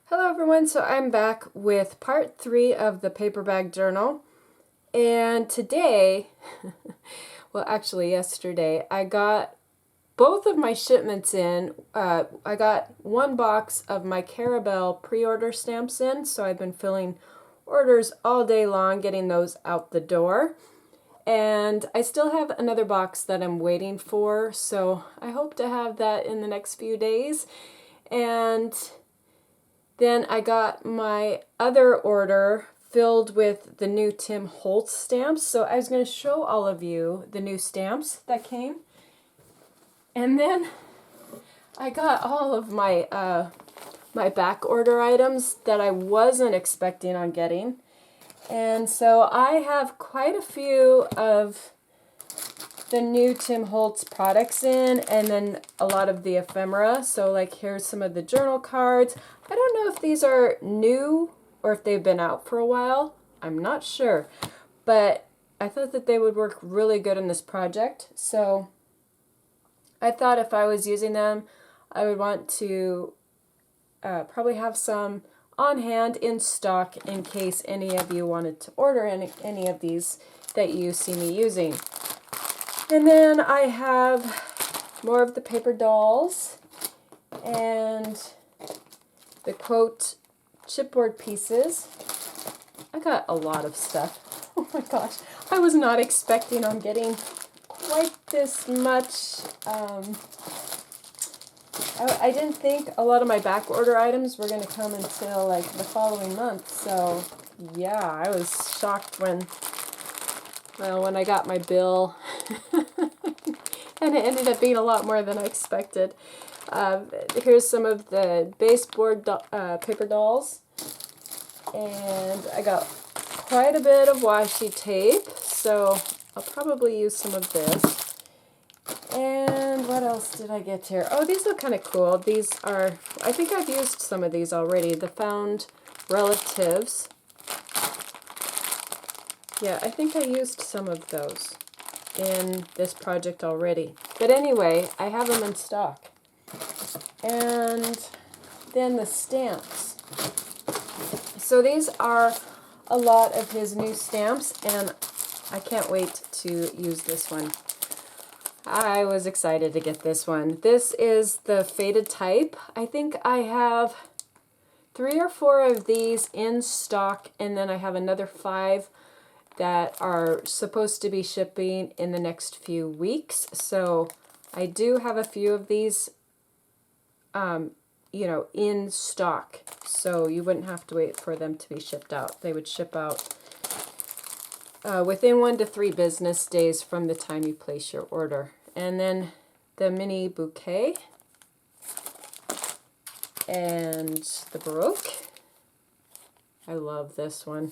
Hello everyone, so I'm back with part 3 of the paper bag journal, and today, well actually yesterday, I got both of my shipments in. I got one box of my Caramel pre-order stamps in, so I've been filling orders all day long, getting those out the door, and I still have another box that I'm waiting for, so I hope to have that in the next few days. And then I got my other order filled with the new Tim Holtz stamps. So I was going to show all of you the new stamps that came. And then I got all of my my back order items that I wasn't expecting on getting. And so I have quite a few of the new Tim Holtz products in, and then a lot of the ephemera. So like here's some of the journal cards. I don't know if these are new or if they've been out for a while. I'm not sure, but I thought that they would work really good in this project. So I thought if I was using them, I would want to probably have some on hand in stock in case any of you wanted to order any of these that you see me using. And then I have more of the paper dolls and the quote chipboard pieces. I got a lot of stuff. Oh my gosh, I was not expecting on getting quite this much. I didn't think a lot of my back order items were going to come until like the following month. So yeah, I was shocked when I got my bill. And it ended up being a lot more than I expected. Here's some of the baseboard paper dolls. And I got quite a bit of washi tape, so I'll probably use some of this. And what else did I get here? Oh, these look kind of cool. These are, I think I've used some of these already. The Found Relatives. Yeah, I think I used some of those in this project already. But anyway, I have them in stock. And then the stamps. So these are a lot of his new stamps, and I can't wait to use this one. I was excited to get this one. This is the faded type. I think I have 3 or 4 of these in stock, and then I have another 5 that are supposed to be shipping in the next few weeks. So I do have a few of these, in stock. So you wouldn't have to wait for them to be shipped out. They would ship out within 1 to 3 business days from the time you place your order. And then the mini bouquet and the Baroque. I love this one.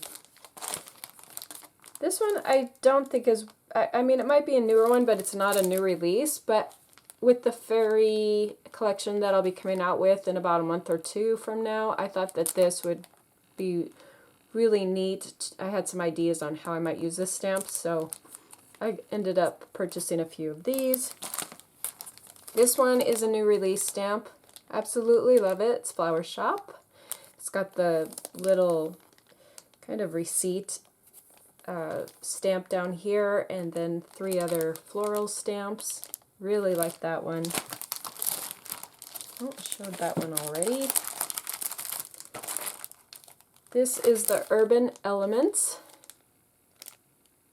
This one I don't think is, I mean, it might be a newer one, but it's not a new release. But with the fairy collection that I'll be coming out with in about a month or 2 from now, I thought that this would be really neat. I had some ideas on how I might use this stamp, so I ended up purchasing a few of these. This one is a new release stamp. Absolutely love it. It's Flower Shop. It's got the little kind of receipt stamp down here, and then 3 other floral stamps. Really like that one. Oh, I showed that one already. This is the Urban Elements.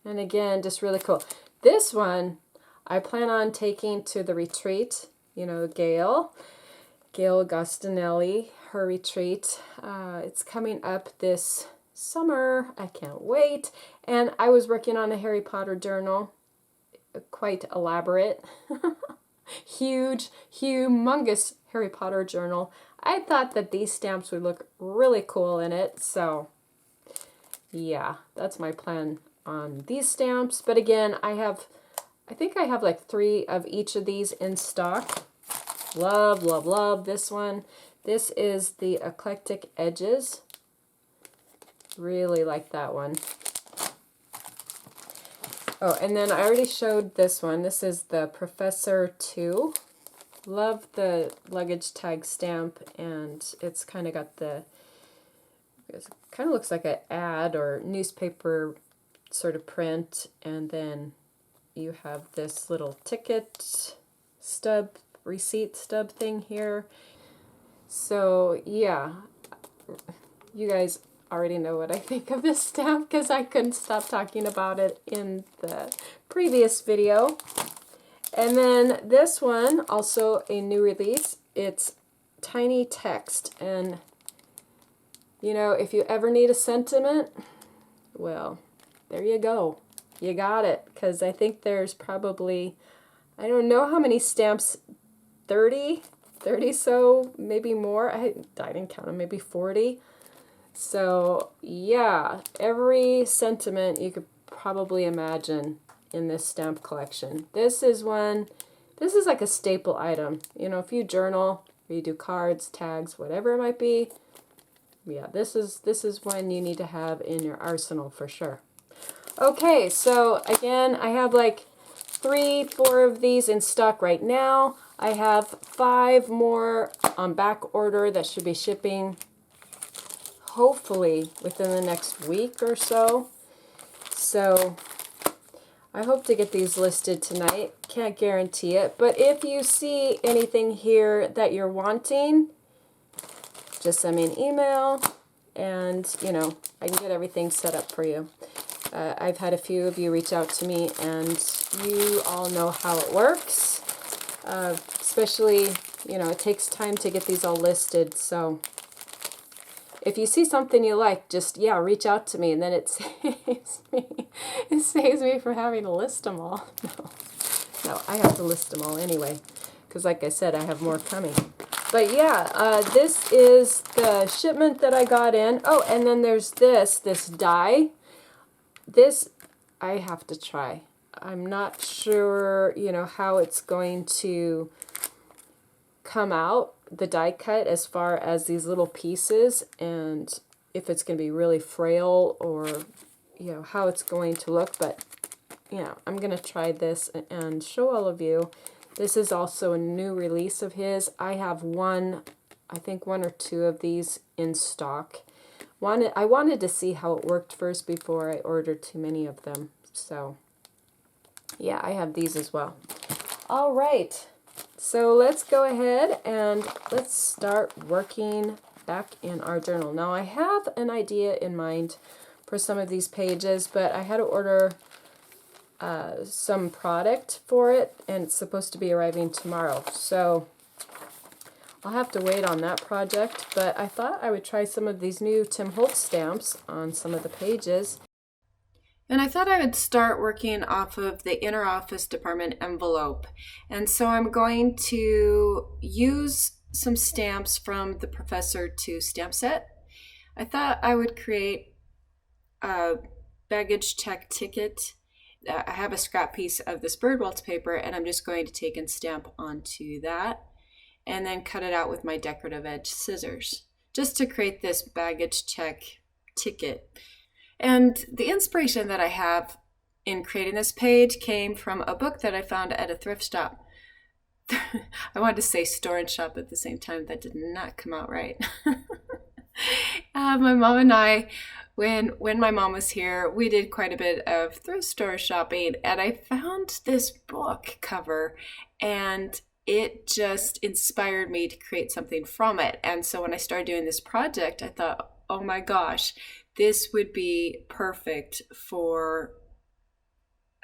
And again, just really cool. This one, I plan on taking to the retreat. You know, Gail Agostinelli, her retreat. It's coming up this summer. I can't wait. And I was working on a Harry Potter journal, quite elaborate, huge, humongous Harry Potter journal. I thought that these stamps would look really cool in it, so yeah, that's my plan on these stamps. But again, I think I have like 3 of each of these in stock. Love, love, love this one. This is the Eclectic Edges. Really like that one. Oh, and then I already showed this one. This is the Professor 2. love the luggage tag stamp, and it's kind of got the, it kind of looks like an ad or newspaper sort of print, and then you have this little ticket stub, receipt stub thing here. So yeah, you guys already know what I think of this stamp because I couldn't stop talking about it in the previous video. And then this one, also a new release, it's tiny text. And you know, if you ever need a sentiment, well, there you go. You got it. Because I think there's probably, I don't know how many stamps, 30 so, maybe more. I didn't count them, maybe 40. So yeah, every sentiment you could probably imagine in this stamp collection. This is like a staple item. You know, if you journal, or you do cards, tags, whatever it might be, yeah, this is one you need to have in your arsenal for sure. Okay, so again, I have like 3-4 of these in stock right now. I have 5 more on back order that should be shipping hopefully within the next week or so. So I hope to get these listed tonight. Can't guarantee it, but if you see anything here that you're wanting, just send me an email and, you know, I can get everything set up for you. I've had a few of you reach out to me, and you all know how it works. Especially, you know, it takes time to get these all listed, so if you see something you like, just, yeah, reach out to me, and then it saves me from having to list them all. No, I have to list them all anyway, because like I said, I have more coming. But yeah, this is the shipment that I got in. Oh, and then there's this die. This I have to try. I'm not sure, you know, how it's going to come out, the die cut, as far as these little pieces, and if it's going to be really frail, or, you know, how it's going to look. But, you know, I'm going to try this and show all of you. This is also a new release of his. I have I think 1 or 2 of these in stock. I wanted to see how it worked first before I ordered too many of them. So yeah, I have these as well. All right, so let's go ahead and let's start working back in our journal. Now I have an idea in mind for some of these pages, but I had to order some product for it, and it's supposed to be arriving tomorrow. So I'll have to wait on that project, but I thought I would try some of these new Tim Holtz stamps on some of the pages. And I thought I would start working off of the inner office department envelope. And so I'm going to use some stamps from the Professor 2 stamp set. I thought I would create a baggage check ticket. I have a scrap piece of this bird waltz paper, and I'm just going to take and stamp onto that, and then cut it out with my decorative edge scissors, just to create this baggage check ticket. And the inspiration that I have in creating this page came from a book that I found at a thrift shop. I wanted to say store and shop at the same time. That did not come out right. My mom and I, when my mom was here, we did quite a bit of thrift store shopping, and I found this book cover, and it just inspired me to create something from it. And so when I started doing this project, I thought, oh my gosh, this would be perfect for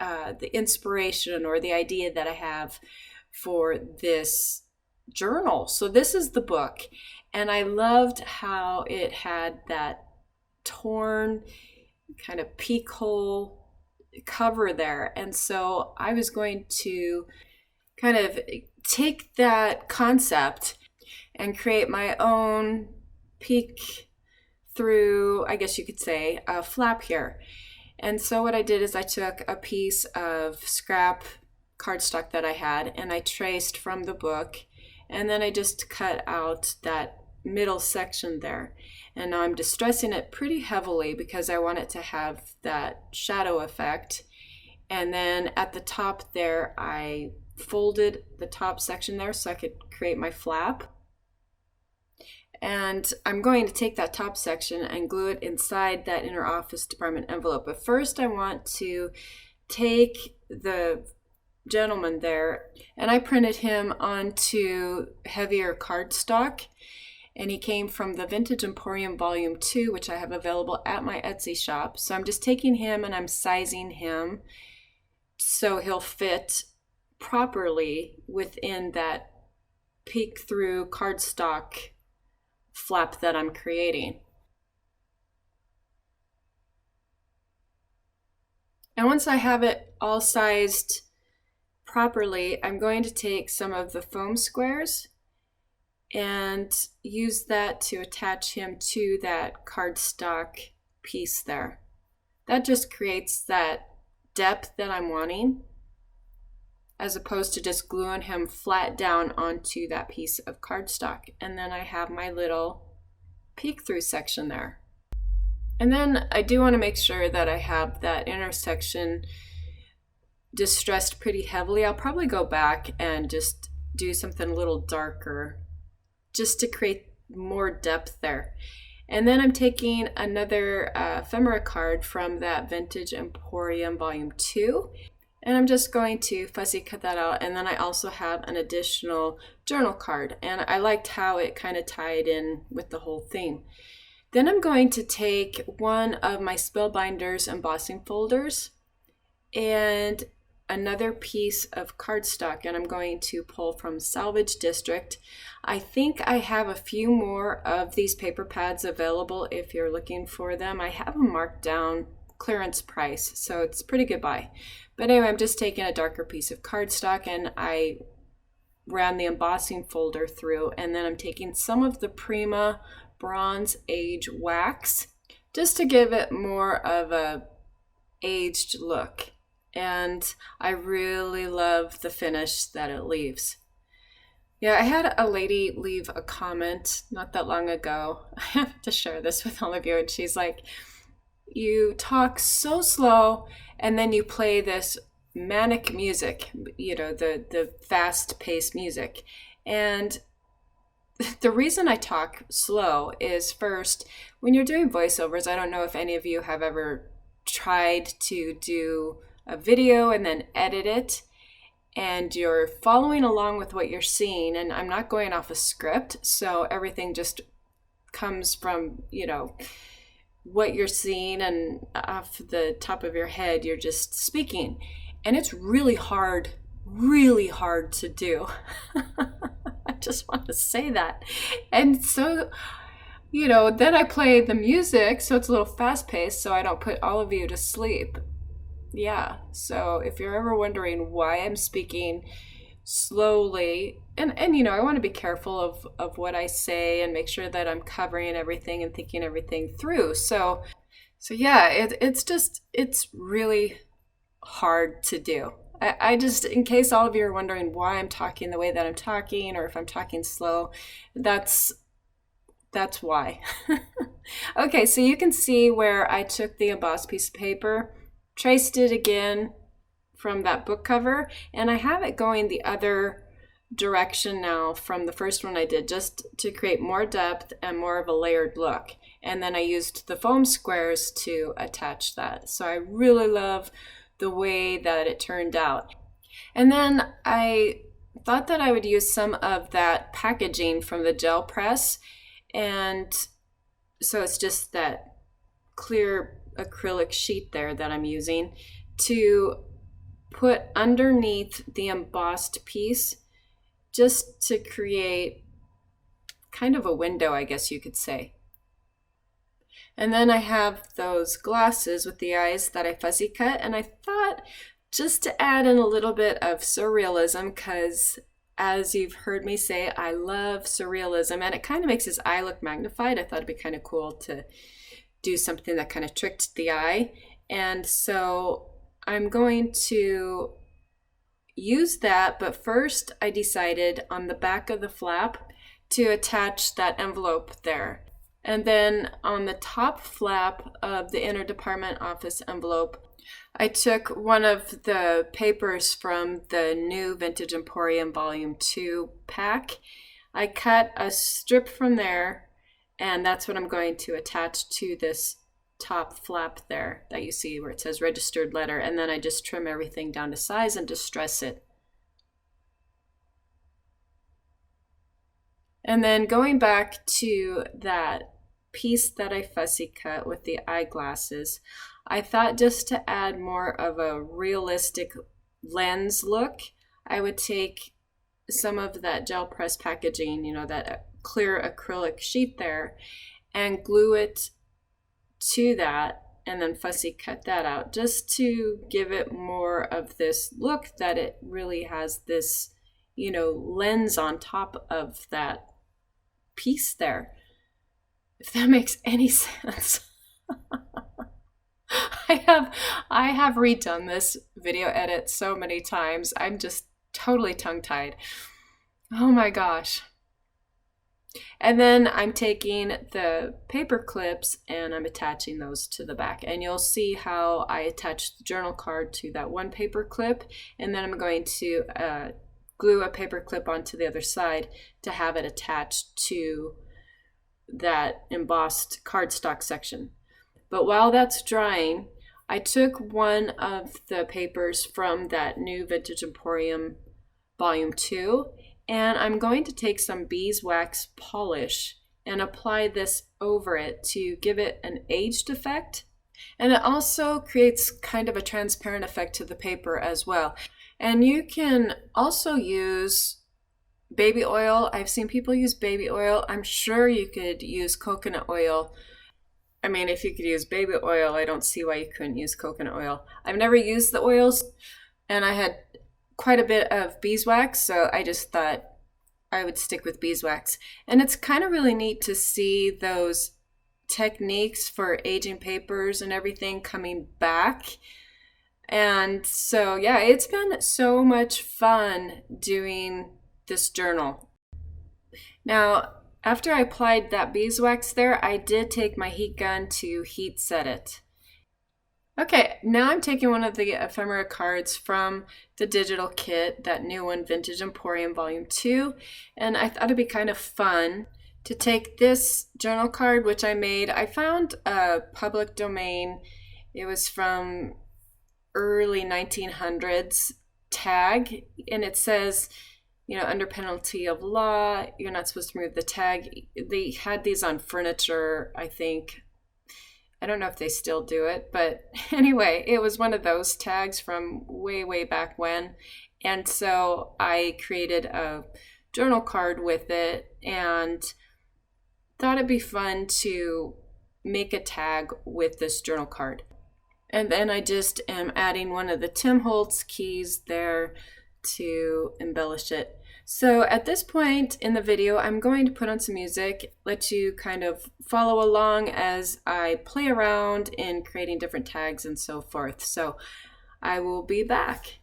the inspiration or the idea that I have for this journal. So this is the book, and I loved how it had that torn kind of peak hole cover there. And so I was going to kind of take that concept and create my own peek through, I guess you could say, a flap here. And so what I did is I took a piece of scrap cardstock that I had, and I traced from the book, and then I just cut out that middle section there. And now I'm distressing it pretty heavily because I want it to have that shadow effect. And then at the top there, I folded the top section there so I could create my flap. And I'm going to take that top section and glue it inside that inner office department envelope. But first I want to take the gentleman there, and I printed him onto heavier cardstock, and he came from the Vintage Emporium Volume 2, which I have available at my Etsy shop. So I'm just taking him and I'm sizing him so he'll fit properly within that peek through cardstock flap that I'm creating. And once I have it all sized properly, I'm going to take some of the foam squares and use that to attach him to that cardstock piece there. That just creates that depth that I'm wanting, as opposed to just gluing him flat down onto that piece of cardstock. And then I have my little peek through section there. And then I do want to make sure that I have that intersection distressed pretty heavily. I'll probably go back and just do something a little darker just to create more depth there. And then I'm taking another ephemera card from that Vintage Emporium Volume 2. And I'm just going to fussy cut that out. And then I also have an additional journal card. And I liked how it kind of tied in with the whole theme. Then I'm going to take one of my Spellbinders embossing folders and another piece of cardstock, and I'm going to pull from Salvage District. I think I have a few more of these paper pads available if you're looking for them. I have them marked down clearance price, so it's pretty good buy. But anyway, I'm just taking a darker piece of cardstock and I ran the embossing folder through, and then I'm taking some of the Prima Bronze Age wax just to give it more of a aged look. And I really love the finish that it leaves. Yeah, I had a lady leave a comment not that long ago. I have to share this with all of you. And she's like, you talk so slow and then you play this manic music, you know, the fast-paced music. And the reason I talk slow is, first, when you're doing voiceovers, I don't know if any of you have ever tried to do a video and then edit it, and you're following along with what you're seeing, and I'm not going off a script, so everything just comes from, you know, what you're seeing, and off the top of your head you're just speaking, and it's really hard to do. I just want to say that. And so, you know, then I play the music so it's a little fast-paced so I don't put all of you to sleep. Yeah, so if you're ever wondering why I'm speaking slowly, and you know, I want to be careful of what I say and make sure that I'm covering everything and thinking everything through. So yeah, it's really hard to do. I just, in case all of you are wondering why I'm talking the way that I'm talking, or if I'm talking slow, that's why. Okay, so you can see where I took the embossed piece of paper, traced it again from that book cover, and I have it going the other direction now from the first one I did, just to create more depth and more of a layered look. And then I used the foam squares to attach that. So I really love the way that it turned out. And then I thought that I would use some of that packaging from the gel press, and so it's just that clear acrylic sheet there that I'm using to put underneath the embossed piece, just to create kind of a window, I guess you could say. And then I have those glasses with the eyes that I fuzzy cut, and I thought just to add in a little bit of surrealism, because as you've heard me say, I love surrealism, and it kind of makes his eye look magnified. I thought it'd be kind of cool to do something that kind of tricked the eye. And so I'm going to use that, but first I decided on the back of the flap to attach that envelope there. And then on the top flap of the inner department office envelope, I took one of the papers from the new Vintage Emporium Volume 2 pack. I cut a strip from there, and that's what I'm going to attach to this top flap there that you see where it says registered letter, and then I just trim everything down to size and distress it. And then going back to that piece that I fussy cut with the eyeglasses, I thought just to add more of a realistic lens look, I would take some of that gel press packaging, that clear acrylic sheet there, and glue it to that, and then fussy cut that out just to give it more of this look that it really has this, lens on top of that piece there. If that makes any sense. I have redone this video edit so many times. I'm just totally tongue-tied. Oh my gosh. And then I'm taking the paper clips and I'm attaching those to the back. And you'll see how I attach the journal card to that one paper clip. And then I'm going to glue a paper clip onto the other side to have it attached to that embossed cardstock section. But while that's drying, I took one of the papers from that new Vintage Emporium Volume 2, and I'm going to take some beeswax polish and apply this over it to give it an aged effect. And it also creates kind of a transparent effect to the paper as well. And you can also use baby oil. I've seen people use baby oil. I'm sure you could use coconut oil. I mean, if you could use baby oil, I don't see why you couldn't use coconut oil. I've never used the oils, and I had quite a bit of beeswax, so I just thought I would stick with beeswax. And it's kind of really neat to see those techniques for aging papers and everything coming back. And so, yeah, it's been so much fun doing this journal. Now, after I applied that beeswax there, I did take my heat gun to heat set it. Okay, now I'm taking one of the ephemera cards from the digital kit, that new one, Vintage Emporium Volume 2, and I thought it'd be kind of fun to take this journal card, which I made. I found a public domain. It was from early 1900s tag, and it says, under penalty of law, you're not supposed to remove the tag. They had these on furniture, I think. I don't know if they still do it, but anyway, it was one of those tags from way, way back when. And so I created a journal card with it and thought it'd be fun to make a tag with this journal card. And then I just am adding one of the Tim Holtz keys there to embellish it. So at this point in the video, I'm going to put on some music, let you kind of follow along as I play around in creating different tags and so forth. So I will be back.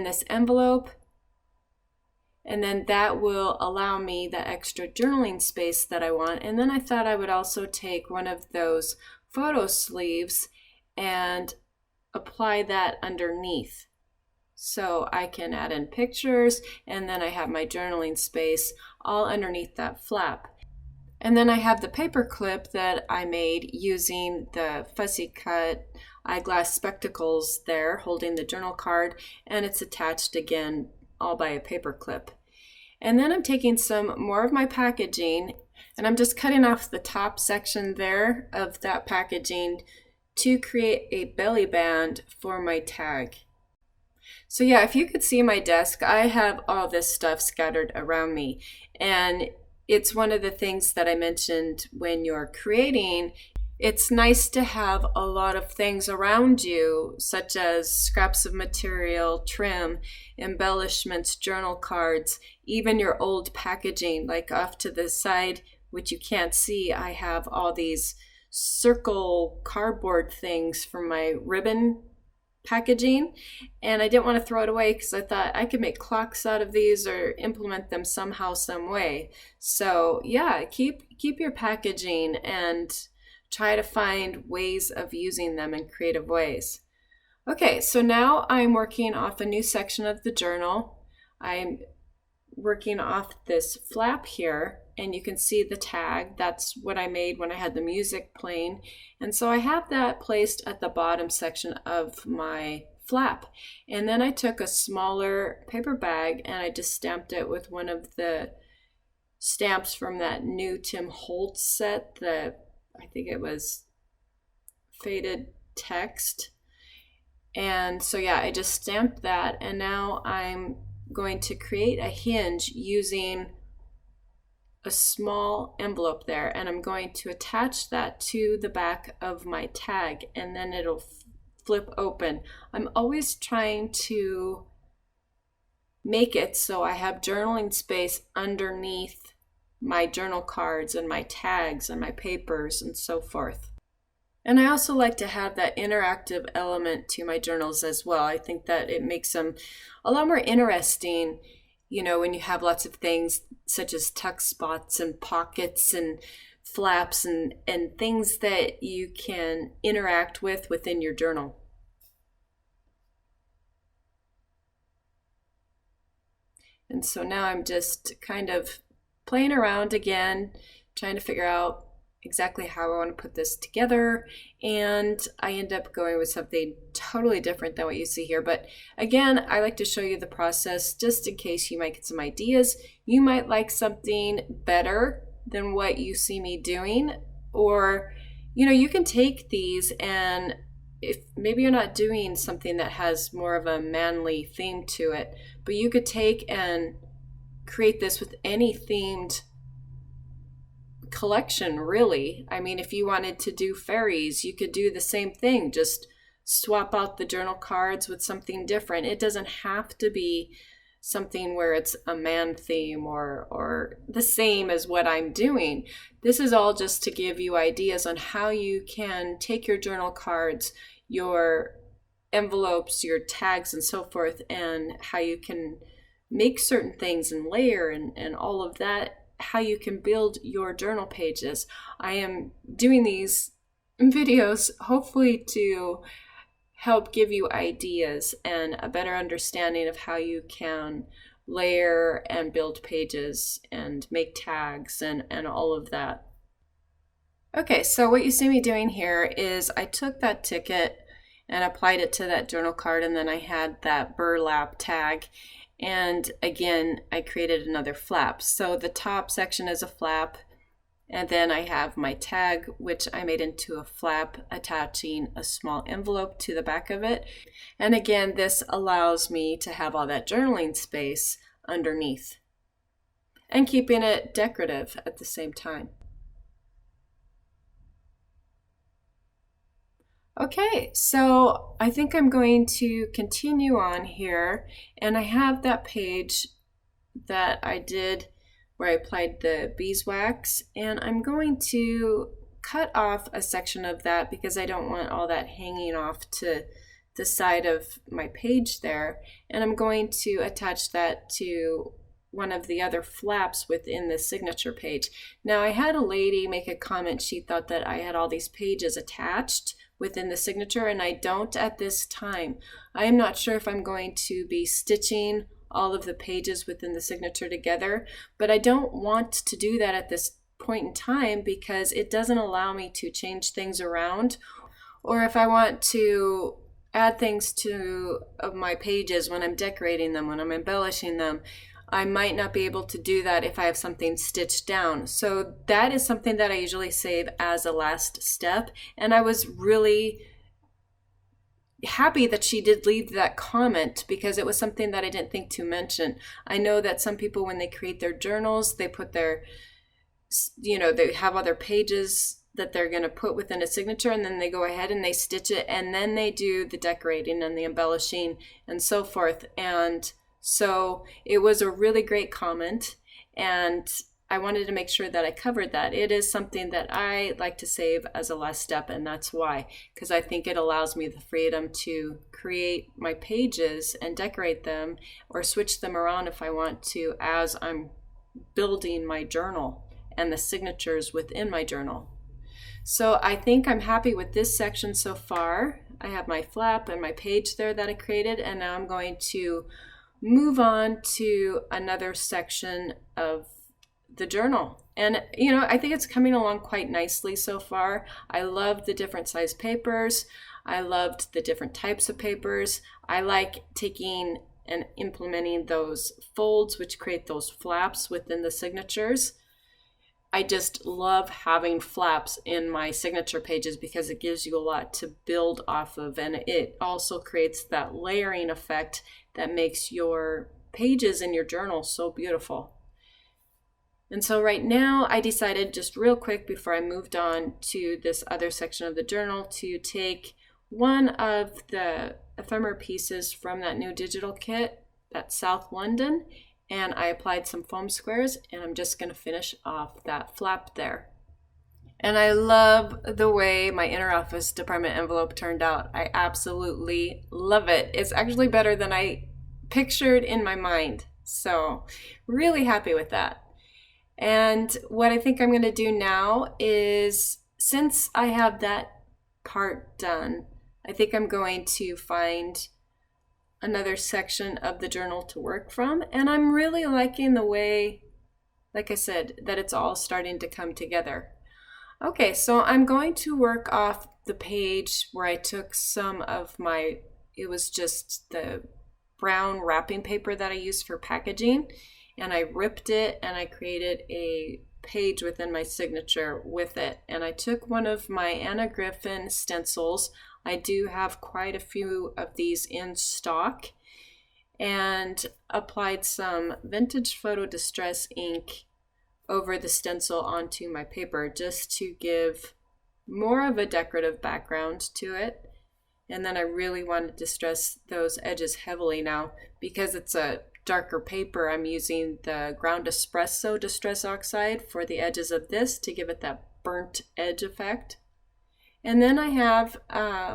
this envelope, and then that will allow me the extra journaling space that I want. And then I thought I would also take one of those photo sleeves and apply that underneath. So I can add in pictures, and then I have my journaling space all underneath that flap. And then I have the paper clip that I made using the fussy cut eyeglass spectacles there, holding the journal card, and it's attached again all by a paper clip. And then I'm taking some more of my packaging, and I'm just cutting off the top section there of that packaging to create a belly band for my tag. So yeah, if you could see my desk, I have all this stuff scattered around me. And it's one of the things that I mentioned when you're creating. It's nice to have a lot of things around you, such as scraps of material, trim, embellishments, journal cards, even your old packaging. Like off to the side, which you can't see, I have all these circle cardboard things from my ribbon packaging, and I didn't want to throw it away because I thought I could make clocks out of these or implement them somehow, some way. So yeah, keep your packaging and try to find ways of using them in creative ways. Okay, so now I'm working off a new section of the journal. I'm working off this flap here, and you can see the tag. That's what I made when I had the music playing. And so I have that placed at the bottom section of my flap. And then I took a smaller paper bag and I just stamped it with one of the stamps from that new Tim Holtz set, I think it was Faded Text. And so yeah, I just stamped that, and now I'm going to create a hinge using a small envelope there, and I'm going to attach that to the back of my tag, and then it'll flip open. I'm always trying to make it so I have journaling space underneath my journal cards and my tags and my papers and so forth. And I also like to have that interactive element to my journals as well. I think that it makes them a lot more interesting, you know, when you have lots of things such as tuck spots and pockets and flaps and things that you can interact with within your journal. And so now I'm just kind of playing around again, trying to figure out exactly how I want to put this together, and I end up going with something totally different than what you see here. But again, I like to show you the process just in case you might get some ideas. You might like something better than what you see me doing, or you can take these, and if maybe you're not doing something that has more of a manly theme to it, but you could take and create this with any themed collection, really. I mean, if you wanted to do fairies, you could do the same thing, just swap out the journal cards with something different. It doesn't have to be something where it's a man theme or the same as what I'm doing. This is all just to give you ideas on how you can take your journal cards, your envelopes, your tags, and so forth, and how you can make certain things and layer and all of that, how you can build your journal pages. I am doing these videos hopefully to help give you ideas and a better understanding of how you can layer and build pages and make tags and all of that. Okay, so what you see me doing here is I took that ticket and applied it to that journal card, and then I had that burlap tag. And again, I created another flap. So the top section is a flap, and then I have my tag, which I made into a flap, attaching a small envelope to the back of it. And again, this allows me to have all that journaling space underneath and keeping it decorative at the same time. Okay, so I think I'm going to continue on here, and I have that page that I did where I applied the beeswax, and I'm going to cut off a section of that because I don't want all that hanging off to the side of my page there, and I'm going to attach that to one of the other flaps within the signature page. Now, I had a lady make a comment. She thought that I had all these pages attached within the signature, and I don't at this time. I am not sure if I'm going to be stitching all of the pages within the signature together, but I don't want to do that at this point in time because it doesn't allow me to change things around, or if I want to add things to my pages when I'm decorating them, when I'm embellishing them, I might not be able to do that if I have something stitched down. So that is something that I usually save as a last step. And I was really happy that she did leave that comment because it was something that I didn't think to mention. I know that some people, when they create their journals, they put their, they have other pages that they're going to put within a signature, and then they go ahead and they stitch it, and then they do the decorating and the embellishing and so forth. And so it was a really great comment, and I wanted to make sure that I covered that. It is something that I like to save as a last step, and that's why, because I think it allows me the freedom to create my pages and decorate them or switch them around if I want to as I'm building my journal and the signatures within my journal. So I think I'm happy with this section so far. I have my flap and my page there that I created, and now I'm going to move on to another section of the journal. And I think it's coming along quite nicely so far. I love the different size papers. I loved the different types of papers. I like taking and implementing those folds, which create those flaps within the signatures. I just love having flaps in my signature pages because it gives you a lot to build off of, and it also creates that layering effect that makes your pages in your journal so beautiful. And so right now I decided, just real quick before I moved on to this other section of the journal, to take one of the ephemera pieces from that new digital kit, that South London, and I applied some foam squares, and I'm just going to finish off that flap there. And I love the way my inner office department envelope turned out. I absolutely love it. It's actually better than I pictured in my mind. So really happy with that. And what I think I'm going to do now is, since I have that part done, I think I'm going to find another section of the journal to work from. And I'm really liking the way, like I said, that it's all starting to come together. Okay, so I'm going to work off the page where I took some of it was just the brown wrapping paper that I used for packaging, and I ripped it and I created a page within my signature with it. And I took one of my Anna Griffin stencils. I do have quite a few of these in stock, and applied some vintage photo distress ink over the stencil onto my paper just to give more of a decorative background to it. And then I really wanted to distress those edges heavily now because it's a darker paper. I'm using the ground espresso distress oxide for the edges of this to give it that burnt edge effect. And then I have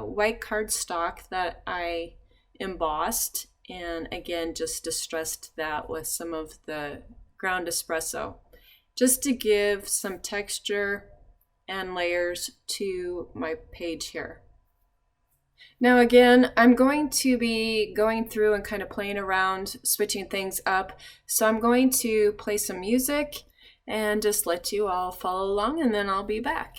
white cardstock that I embossed, and again just distressed that with some of the ground espresso just to give some texture and layers to my page here. Now again, I'm going to be going through and kind of playing around, switching things up. So I'm going to play some music and just let you all follow along, and then I'll be back.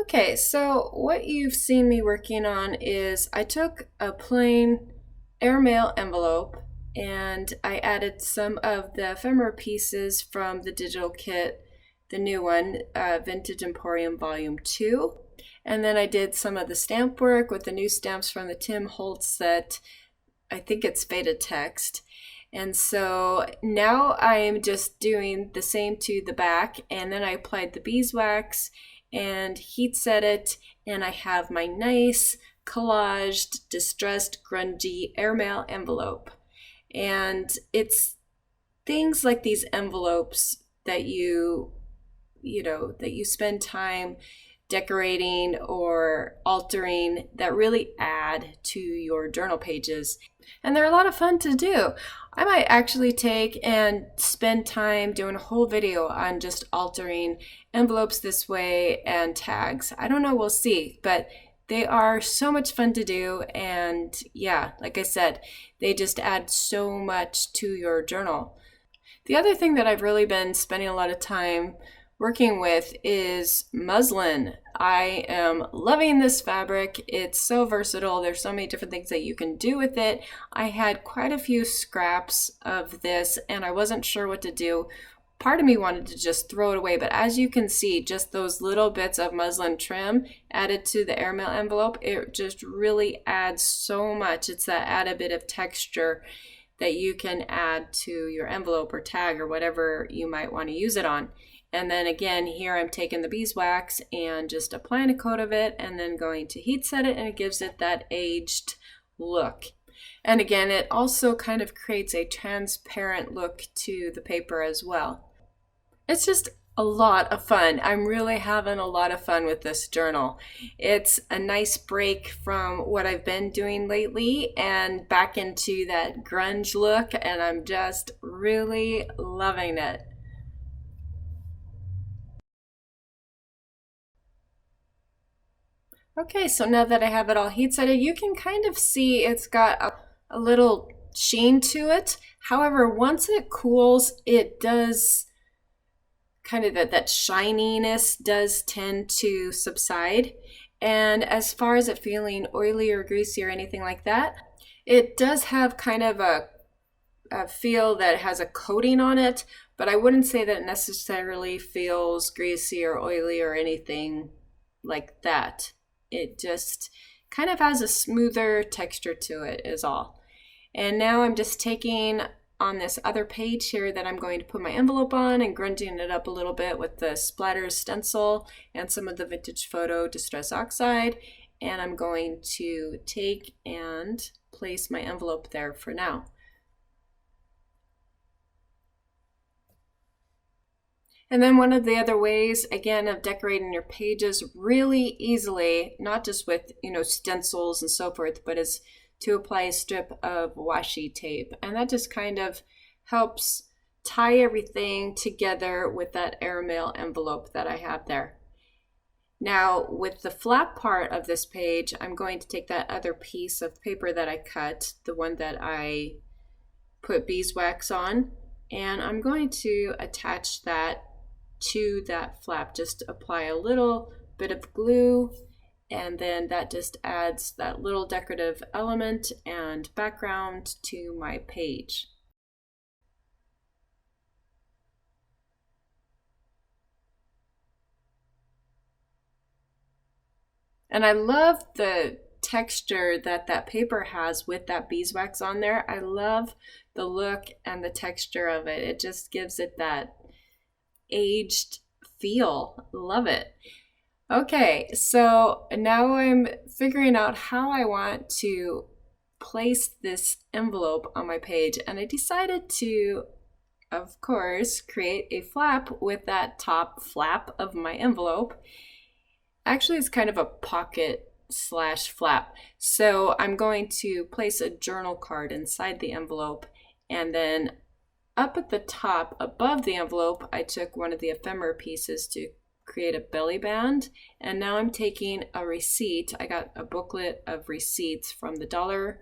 Okay, so what you've seen me working on is I took a plain airmail envelope and I added some of the ephemera pieces from the digital kit, the new one, Vintage Emporium Volume 2. And then I did some of the stamp work with the new stamps from the Tim Holtz set. I think it's Faded Text. And so now I'm just doing the same to the back, and then I applied the beeswax and heat set it, and I have my nice collaged, distressed, grungy airmail envelope. And it's things like these envelopes that you spend time decorating or altering that really add to your journal pages. And they're a lot of fun to do. I might actually take and spend time doing a whole video on just altering envelopes this way and tags. I don't know, we'll see, but they are so much fun to do. And yeah, like I said, they just add so much to your journal. The other thing that I've really been spending a lot of time working with is muslin. I am loving this fabric. It's so versatile. There's so many different things that you can do with it. I had quite a few scraps of this and I wasn't sure what to do. Part of me wanted to just throw it away, but as you can see, just those little bits of muslin trim added to the airmail envelope, it just really adds so much. It's that added bit of texture that you can add to your envelope or tag or whatever you might want to use it on. And then again, here I'm taking the beeswax and just applying a coat of it and then going to heat set it, and it gives it that aged look. And again, it also kind of creates a transparent look to the paper as well. It's just a lot of fun. I'm really having a lot of fun with this journal. It's a nice break from what I've been doing lately and back into that grunge look, and I'm just really loving it. Okay, so now that I have it all heat setted, you can kind of see it's got a little sheen to it. However, once it cools, it does kind of that shininess does tend to subside. And as far as it feeling oily or greasy or anything like that, it does have kind of a feel that has a coating on it, but I wouldn't say that it necessarily feels greasy or oily or anything like that. It just kind of has a smoother texture to it is all. And now I'm just taking on this other page here that I'm going to put my envelope on and grunging it up a little bit with the splatter stencil and some of the Vintage Photo Distress Oxide. And I'm going to take and place my envelope there for now. And then one of the other ways, again, of decorating your pages really easily, not just with, stencils and so forth, but is to apply a strip of washi tape. And that just kind of helps tie everything together with that airmail envelope that I have there. Now, with the flap part of this page, I'm going to take that other piece of paper that I cut, the one that I put beeswax on, and I'm going to attach that to that flap. Just apply a little bit of glue, and then that just adds that little decorative element and background to my page. And I love the texture that that paper has with that beeswax on there. I love the look and the texture of it. It just gives it that aged feel. Love it. Okay, so now I'm figuring out how I want to place this envelope on my page, and I decided to, of course, create a flap with that top flap of my envelope. Actually, it's kind of a pocket / flap. So I'm going to place a journal card inside the envelope, and then up at the top above the envelope, I took one of the ephemera pieces to create a belly band. And now I'm taking a receipt. I got a booklet of receipts from the dollar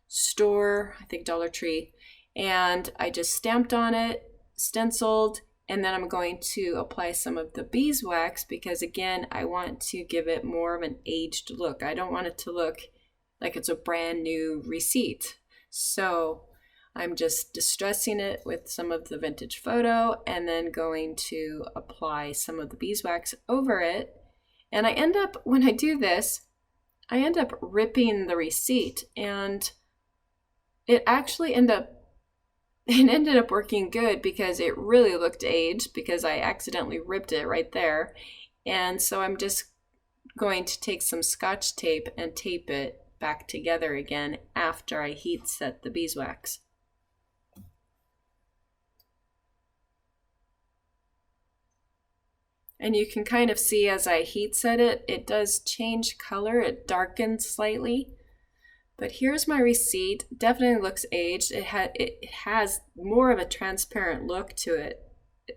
store, I think Dollar Tree, and I just stamped on it, stenciled, And then I'm going to apply some of the beeswax because, again, I want to give it more of an aged look. I don't want it to look like it's a brand new receipt. So I'm just distressing it with some of the vintage photo and then going to apply some of the beeswax over it. And I end up, when I do this, I end up ripping the receipt, and it actually ended up working good because it really looked aged because I accidentally ripped it right there. And so I'm just going to take some Scotch tape and tape it back together again after I heat set the beeswax. And you can kind of see as I heat set it, it does change color, it darkens slightly. But here's my receipt. Definitely looks aged. It has more of a transparent look to it.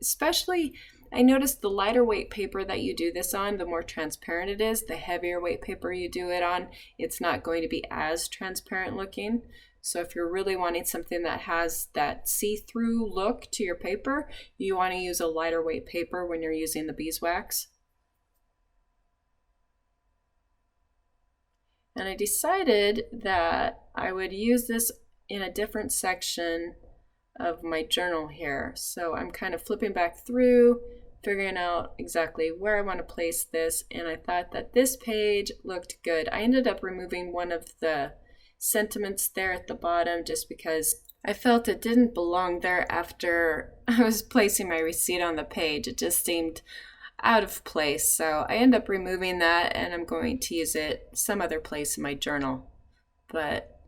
Especially, I noticed the lighter weight paper that you do this on, the more transparent it is. The heavier weight paper you do it on, it's not going to be as transparent looking. So if you're really wanting something that has that see-through look to your paper, you want to use a lighter weight paper when you're using the beeswax. And I decided that I would use this in a different section of my journal here. So I'm kind of flipping back through, figuring out exactly where I want to place this, and I thought that this page looked good. I ended up removing one of the sentiments there at the bottom just because I felt it didn't belong there after I was placing my receipt on the page. It just seemed out of place. So I end up removing that, and I'm going to use it some other place in my journal. But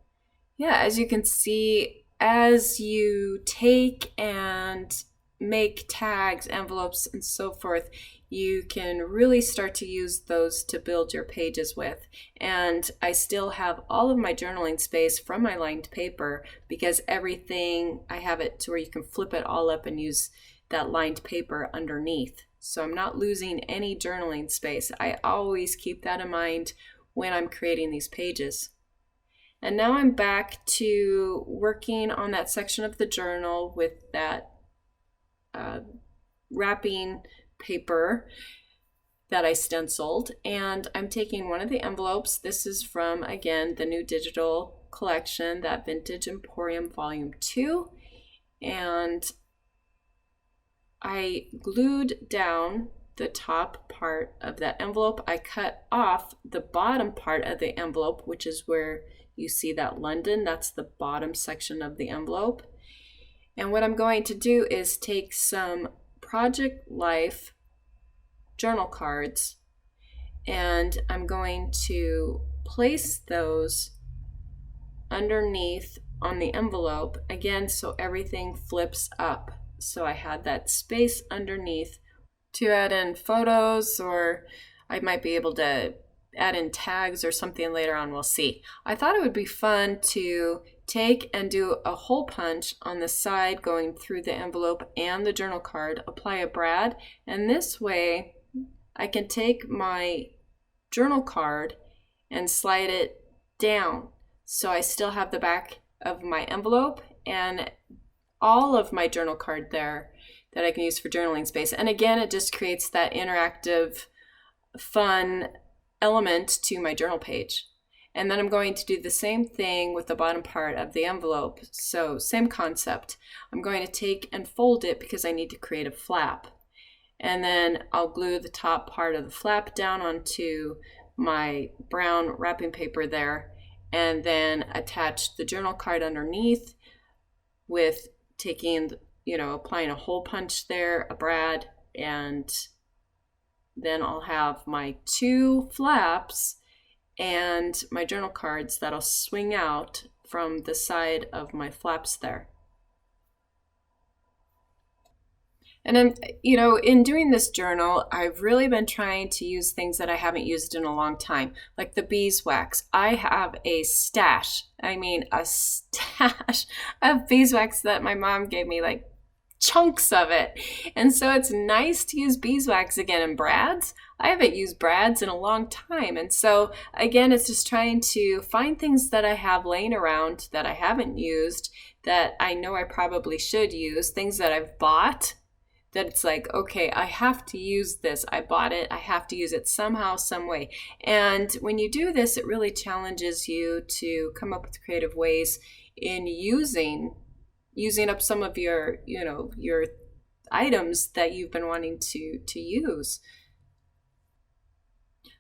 yeah, as you can see, as you take and make tags, envelopes, and so forth, you can really start to use those to build your pages with. And I still have all of my journaling space from my lined paper because everything, I have it to where you can flip it all up and use that lined paper underneath. So I'm not losing any journaling space. I always keep that in mind when I'm creating these pages. And now I'm back to working on that section of the journal with that wrapping paper that I stenciled. And I'm taking one of the envelopes. This is from, again, the new digital collection, that Vintage Emporium Volume 2. And I glued down the top part of that envelope. I cut off the bottom part of the envelope, which is where you see that London. That's the bottom section of the envelope. And what I'm going to do is take some Project Life journal cards, and I'm going to place those underneath on the envelope, again, so everything flips up. So I had that space underneath to add in photos, or I might be able to add in tags or something later on, we'll see. I thought it would be fun to take and do a hole punch on the side going through the envelope and the journal card, apply a brad, and this way I can take my journal card and slide it down so I still have the back of my envelope and all of my journal card there that I can use for journaling space. And again, it just creates that interactive, fun element to my journal page. And then I'm going to do the same thing with the bottom part of the envelope. So same concept. I'm going to take and fold it because I need to create a flap. And then I'll glue the top part of the flap down onto my brown wrapping paper there, and then attach the journal card underneath with taking, applying a hole punch there, a brad, and then I'll have my two flaps and my journal cards that'll swing out from the side of my flaps there. And then, in doing this journal, I've really been trying to use things that I haven't used in a long time, like the beeswax. I have a stash of beeswax that my mom gave me, like chunks of it. And so it's nice to use beeswax again. And brads, I haven't used brads in a long time. And so again, it's just trying to find things that I have laying around that I haven't used that I know I probably should use, things that I've bought that it's like, okay, I have to use this. I bought it. I have to use it somehow, some way. And when you do this, it really challenges you to come up with creative ways in using up some of your, your items that you've been wanting to use.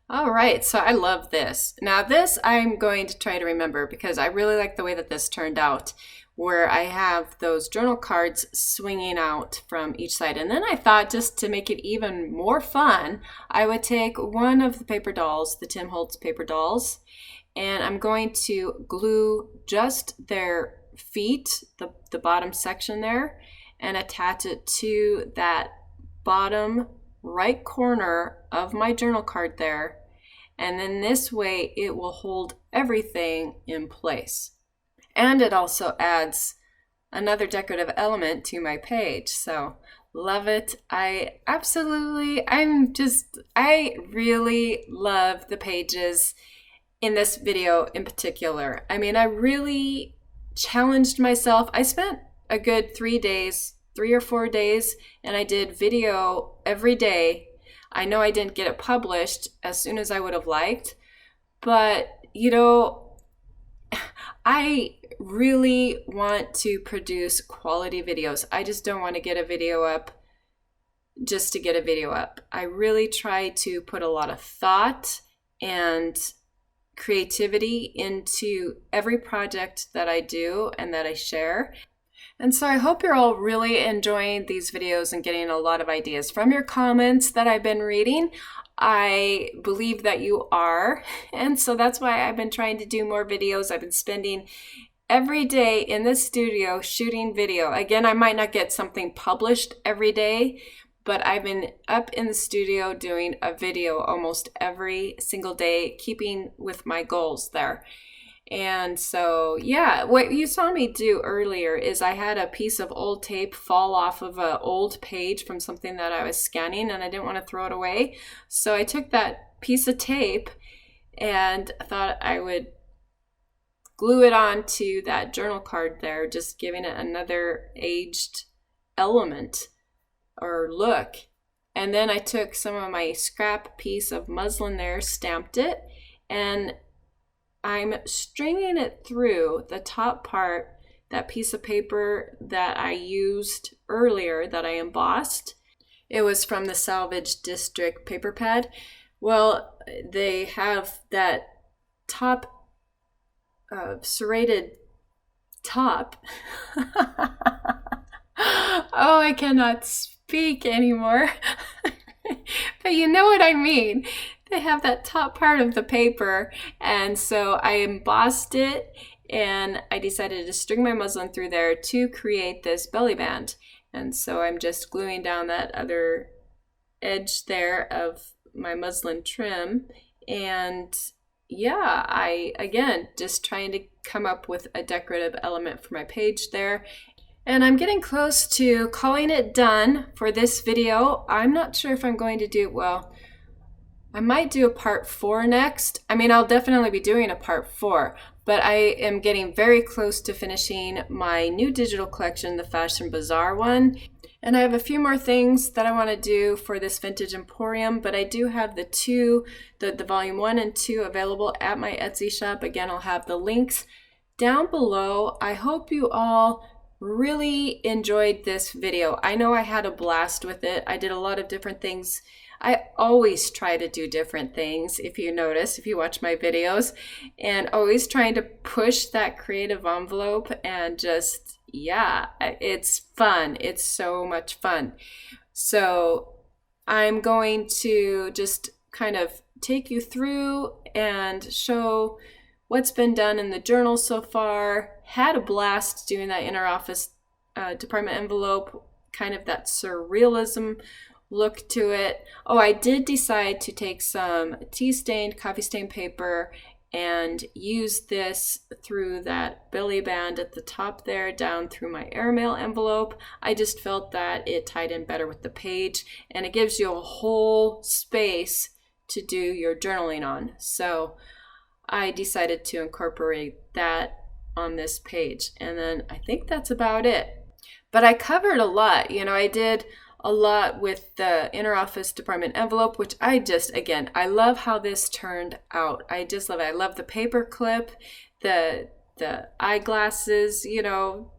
All right, so I love this. Now this I'm going to try to remember because I really like the way that this turned out, where I have those journal cards swinging out from each side. And then I thought, just to make it even more fun, I would take one of the paper dolls, the Tim Holtz paper dolls, and I'm going to glue just their feet, the bottom section there, and attach it to that bottom right corner of my journal card there. And then this way it will hold everything in place. And it also adds another decorative element to my page. So love it. I really love the pages in this video in particular. I mean, I really challenged myself. I spent a good 3 or 4 days, and I did video every day. I know I didn't get it published as soon as I would have liked, but I really want to produce quality videos. I just don't want to get a video up just to get a video up. I really try to put a lot of thought and creativity into every project that I do and that I share. And so I hope you're all really enjoying these videos and getting a lot of ideas from your comments that I've been reading. I believe that you are. And so that's why I've been trying to do more videos. I've been spending every day in the studio shooting video. Again, I might not get something published every day, but I've been up in the studio doing a video almost every single day, keeping with my goals there. And so, yeah, what you saw me do earlier is I had a piece of old tape fall off of an old page from something that I was scanning, and I didn't want to throw it away. So I took that piece of tape and I thought I would glue it onto that journal card there, just giving it another aged element or look. And then I took some of my scrap piece of muslin there, stamped it, and I'm stringing it through the top part, that piece of paper that I used earlier that I embossed. It was from the Salvage District paper pad. Well, they have that top, serrated top. Oh, I cannot speak anymore. But you know what I mean. They have that top part of the paper, and so I embossed it, and I decided to string my muslin through there to create this belly band. And so I'm just gluing down that other edge there of my muslin trim, and yeah, again just trying to come up with a decorative element for my page there. And I'm getting close to calling it done for this video. I'm not sure if I'm going to do, well, I might do a part 4 next. I mean, I'll definitely be doing a part 4, but I am getting very close to finishing my new digital collection, the Fashion Bazaar one. And I have a few more things that I want to do for this Vintage Emporium, but I do have the volume 1 and 2 available at my Etsy shop. Again, I'll have the links down below. I hope you all really enjoyed this video. I know I had a blast with it. I did a lot of different things. I always try to do different things, if you notice, if you watch my videos, and always trying to push that creative envelope, and just, yeah, it's fun. It's so much fun. So I'm going to just kind of take you through and show what's been done in the journal so far. Had a blast doing that inner office department envelope, kind of that surrealism look to it. Oh, I did decide to take some tea-stained, coffee-stained paper and use this through that belly band at the top there, down through my airmail envelope. I just felt that it tied in better with the page, and it gives you a whole space to do your journaling on. So I decided to incorporate that on this page, and then I think that's about it. But I covered a lot. I did a lot with the inner office department envelope, which again, I love how this turned out. I just love it. I love the paper clip, the eyeglasses, you know,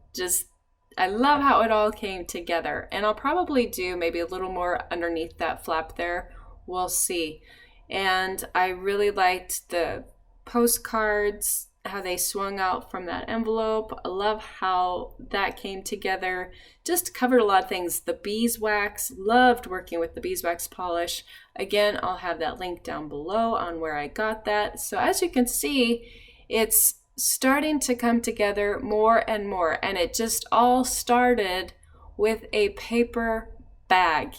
I love how it all came together. And I'll probably do maybe a little more underneath that flap there. We'll see. And I really liked the postcards, how they swung out from that envelope. I love how that came together. Just covered a lot of things. The beeswax, loved working with the beeswax polish. Again, I'll have that link down below on where I got that. So as you can see, it's starting to come together more and more. And it just all started with a paper bag.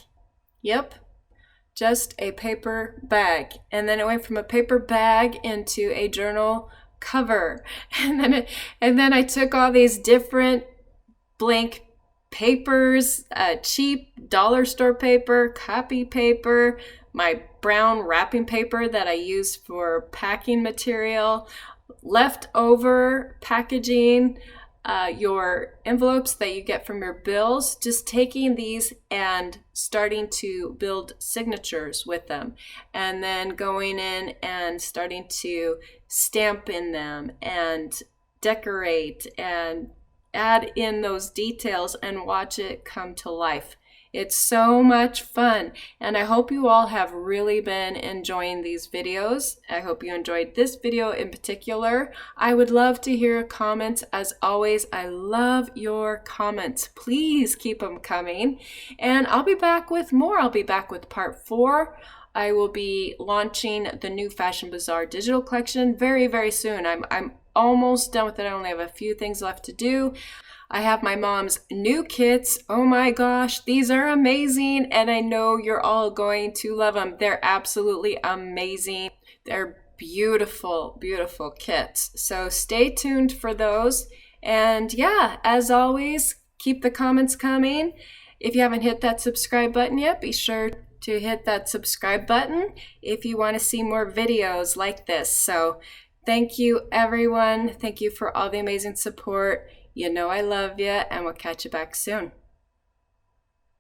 Yep. Just a paper bag. And then it went from a paper bag into a journal cover. And then I took all these different blank papers, cheap dollar store paper, copy paper, my brown wrapping paper that I use for packing material, leftover packaging, your envelopes that you get from your bills, just taking these and starting to build signatures with them, and then going in and starting to stamp in them and decorate and add in those details and watch it come to life. It's so much fun, and I hope you all have really been enjoying these videos. I hope you enjoyed this video in particular. I would love to hear comments. As always, I love your comments. Please keep them coming, and I'll be back with more. I'll be back with part 4. I will be launching the new Fashion Bazaar digital collection very, very soon. I'm almost done with it. I only have a few things left to do. I have my mom's new kits. Oh my gosh, these are amazing, and I know you're all going to love them. They're absolutely amazing. They're beautiful, beautiful kits. So stay tuned for those. And yeah, as always, keep the comments coming. If you haven't hit that subscribe button yet, be sure to hit that subscribe button if you want to see more videos like this. So thank you, everyone. Thank you for all the amazing support. You know I love you, and we'll catch you back soon.